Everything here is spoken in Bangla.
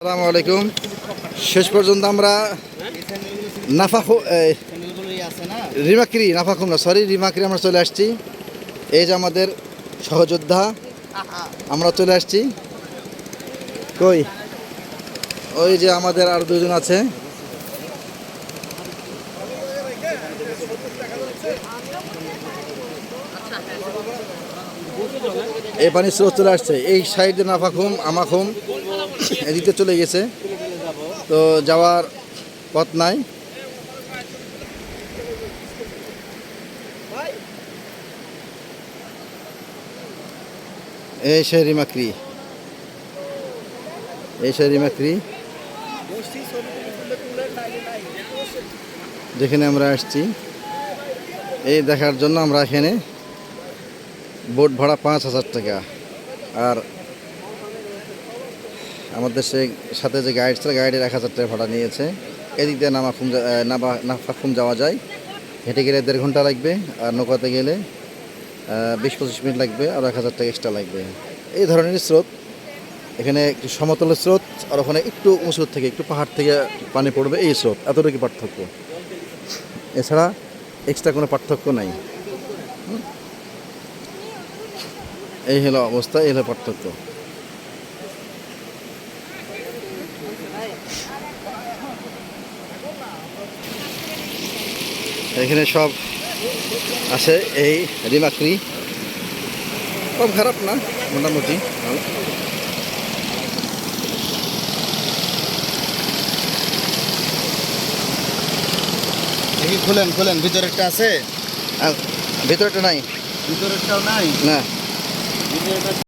আসসালামু আলাইকুম। শেষ পর্যন্ত আমরা রিমাক্রি আমরা চলে আসছি। এই যে আমাদের সহযোদ্ধা, আমরা চলে আসছি। কই ওই যে আমাদের আর দুজন আছে। এই পানির স্রোত চলে আসছে এই সাইডে, নাফাখুম আমাখুম এদিকে চলে গেছে, তো যাওয়ার পথ নাই। এই সেই রিমাক্রি, যেখানে আমরা আসছি এই দেখার জন্য। আমরা এখানে বোট ভাড়া 5,000 টাকা, আর আমাদের সেই সাথে যে গাইড ছিল, গাইডের 1,000 টাকা ভাড়া নিয়েছে। এদিক দিয়ে নাফাখুম যাওয়া যায়। হেঁটে গেলে 1.5 ঘন্টা লাগবে, আর নৌকাতে গেলে 20-25 মিনিট লাগবে, আর 1,000 টাকা এক্সট্রা লাগবে। এই ধরনের স্রোত এখানে, একটু সমতলের স্রোত, আর ওখানে একটু উঁচু থেকে, একটু পাহাড় থেকে পানি পড়বে, এই স্রোত। এতটুকু পার্থক্য, এছাড়া এক্সট্রা কোনো পার্থক্য নাই। এই হলো অবস্থা, এই হলো পার্থক্য। এখানে সব আছে এই রিমাক্রি, খুব খারাপ না, মোটামুটি ভালো। খোলেন খোলেন, ভিতরেরটা আছে? ভিতরেটা নাই, ভিতরেরটাও নাই না। ভিতরেরটা